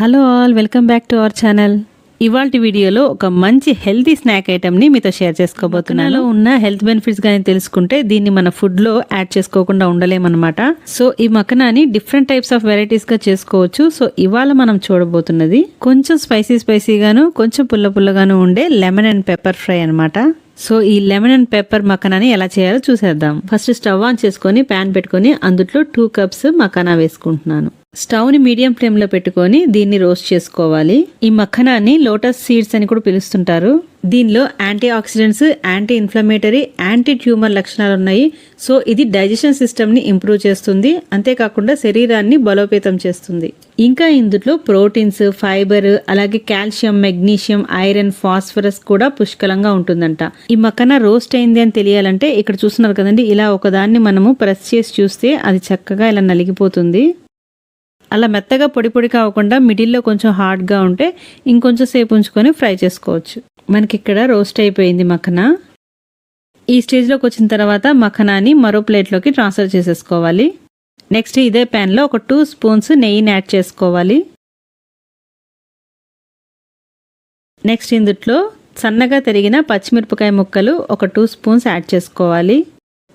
Hello all, welcome back to our channel. ఇవాల్టి వీడియోలో ఒక మంచి హెల్తీ స్నాక్ ఐటమ్ని మీతో షేర్ చేసుకోబోతున్నాను. ఉన్న హెల్త్ బెనిఫిట్స్ కానీ తెలుసుకుంటే దీన్ని మన ఫుడ్లో యాడ్ చేసుకోకుండా ఉండలేమన్నమాట. సో ఈ మక్కనాని డిఫరెంట్ టైప్స్ ఆఫ్ వెరైటీస్గా చేసుకోవచ్చు. సో ఇవాళ మనం చూడబోతున్నది కొంచెం స్పైసీగాను కొంచెం పుల్లగాను ఉండే లెమన్ అండ్ పెప్పర్ ఫ్రై అనమాట. సో ఈ లెమన్ అండ్ పెప్పర్ మక్కనాని ఎలా చేయాలో చూసేద్దాం. ఫస్ట్ స్టవ్ ఆన్ చేసుకొని ప్యాన్ పెట్టుకొని అందులో 2 కప్స్ మక్కనా వేసుకుంటున్నాను. స్టవ్ ని మీడియం ఫ్లేమ్ లో పెట్టుకొని దీన్ని రోస్ట్ చేసుకోవాలి. ఈ మక్కనాన్ని లోటస్ సీడ్స్ అని కూడా పిలుస్తుంటారు. దీనిలో antioxidants, anti inflammatory, anti tumour లక్షణాలు ఉన్నాయి. సో ఇది డైజెషన్ సిస్టమ్ ని ఇంప్రూవ్ చేస్తుంది, అంతేకాకుండా శరీరాన్ని బలోపేతం చేస్తుంది. ఇంకా ఇందులో ప్రోటీన్స్, ఫైబర్, అలాగే కాల్షియం, మెగ్నీషియం, ఐరన్, ఫాస్ఫరస్ కూడా పుష్కలంగా ఉంటుందంట. ఈ మక్కన రోస్ట్ అయింది అని తెలియాలంటే ఇక్కడ చూస్తున్నారు కదండి, ఇలా ఒకదాన్ని మనము ప్రెస్ చేసి చూస్తే అది చక్కగా ఇలా నలిగిపోతుంది. అలా మెత్తగా పొడి కాకుండా మిడిల్లో కొంచెం హార్డ్గా ఉంటే ఇంకొంచెం సేపు ఉంచుకొని ఫ్రై చేసుకోవచ్చు. మనకి ఇక్కడ రోస్ట్ అయిపోయింది మక్కన. ఈ స్టేజ్లోకి వచ్చిన తర్వాత మక్కనాని మరో ప్లేట్లోకి ట్రాన్స్ఫర్ చేసేసుకోవాలి. నెక్స్ట్ ఇదే ప్యాన్లో ఒక 2 స్పూన్స్ నెయ్యిని యాడ్ చేసుకోవాలి. నెక్స్ట్ ఇందులో సన్నగా తరిగిన పచ్చిమిరపకాయ ముక్కలు ఒక 2 స్పూన్స్ యాడ్ చేసుకోవాలి.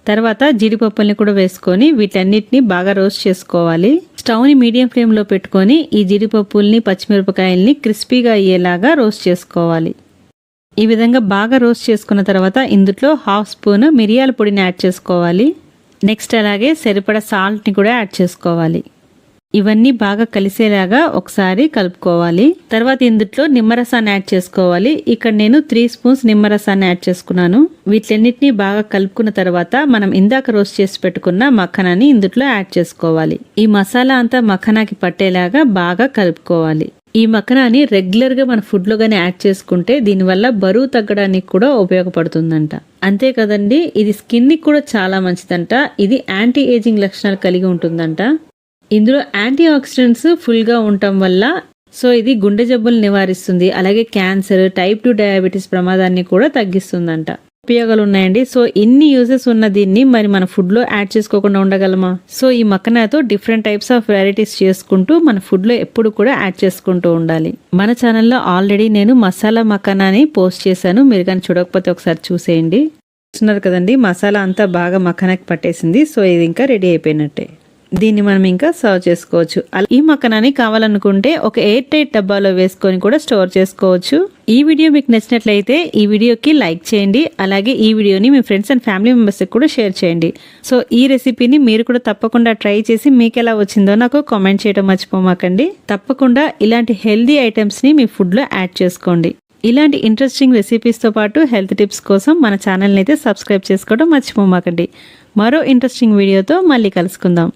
తర్వాత జీడిపప్పుల్ని కూడా వేసుకొని వీటన్నిటిని బాగా రోస్ట్ చేసుకోవాలి. స్టవ్ని మీడియం ఫ్లేమ్లో పెట్టుకొని ఈ జీడిపప్పుల్ని, పచ్చిమిరపకాయల్ని క్రిస్పీగా అయ్యేలాగా రోస్ట్ చేసుకోవాలి. ఈ విధంగా బాగా రోస్ట్ చేసుకున్న తర్వాత ఇందులో 1/2 స్పూన్ మిరియాల పొడిని యాడ్ చేసుకోవాలి. నెక్స్ట్ అలాగే సరిపడా సాల్ట్ని కూడా యాడ్ చేసుకోవాలి. ఇవన్నీ బాగా కలిసేలాగా ఒకసారి కలుపుకోవాలి. తర్వాత ఇందులో నిమ్మరసాన్ని యాడ్ చేసుకోవాలి. ఇక్కడ నేను 3 స్పూన్స్ నిమ్మరసాన్ని యాడ్ చేసుకున్నాను. వీటన్నిటిని బాగా కలుపుకున్న తర్వాత మనం ఇందాక రోస్ట్ చేసి పెట్టుకున్న మక్కనాని ఇందులో యాడ్ చేసుకోవాలి. ఈ మసాలా అంతా మక్కనాకి పట్టేలాగా బాగా కలుపుకోవాలి. ఈ మక్కనాని రెగ్యులర్గా మన ఫుడ్లో కానీ యాడ్ చేసుకుంటే దీనివల్ల బరువు తగ్గడానికి కూడా ఉపయోగపడుతుందంట. అంతే కదండి, ఇది స్కిన్కి కూడా చాలా మంచిదంట. ఇది యాంటీ ఏజింగ్ లక్షణాలు కలిగి ఉంటుందంట. ఇందులో యాంటీ ఆక్సిడెంట్స్ ఫుల్గా ఉండటం వల్ల సో ఇది గుండె జబ్బులు నివారిస్తుంది, అలాగే క్యాన్సర్, టైప్ 2 డయాబెటీస్ ప్రమాదాన్ని కూడా తగ్గిస్తుందంట. ఉపయోగాలు ఉన్నాయండి. సో ఇన్ని యూజెస్ ఉన్న దీన్ని మరి మన ఫుడ్లో యాడ్ చేసుకోకుండా ఉండగలమా? సో ఈ మక్కనాతో డిఫరెంట్ టైప్స్ ఆఫ్ వెరైటీస్ చేసుకుంటూ మన ఫుడ్లో ఎప్పుడు కూడా యాడ్ చేసుకుంటూ ఉండాలి. మన ఛానల్లో ఆల్రెడీ నేను మసాలా మక్కనాని పోస్ట్ చేశాను, మీరు కానీ చూడకపోతే ఒకసారి చూసేయండి. చూస్తున్నారు కదండి, మసాలా అంతా బాగా మక్కనాకి పట్టేసింది. సో ఇది ఇంకా రెడీ అయిపోయినట్టే. దీన్ని మనం ఇంకా సర్వ్ చేసుకోవచ్చు. ఈ మక్కనాని కావాలనుకుంటే ఒక ఎయిర్ టైట్ డబ్బాలో వేసుకొని కూడా స్టోర్ చేసుకోవచ్చు. ఈ వీడియో మీకు నచ్చినట్లయితే ఈ వీడియోకి లైక్ చేయండి, అలాగే ఈ వీడియోని మీ ఫ్రెండ్స్ అండ్ ఫ్యామిలీ మెంబర్స్కి కూడా షేర్ చేయండి. సో ఈ రెసిపీని మీరు కూడా తప్పకుండా ట్రై చేసి మీకు ఎలా వచ్చిందో నాకు కామెంట్ చేయడం మర్చిపోమాకండి. తప్పకుండా ఇలాంటి హెల్దీ ఐటమ్స్ని మీ ఫుడ్లో యాడ్ చేసుకోండి. ఇలాంటి ఇంట్రెస్టింగ్ రెసిపీస్తో పాటు హెల్త్ టిప్స్ కోసం మన ఛానల్ని అయితే సబ్స్క్రైబ్ చేసుకోవడం మర్చిపోమాకండి. మరో ఇంట్రెస్టింగ్ వీడియోతో మళ్ళీ కలుసుకుందాం.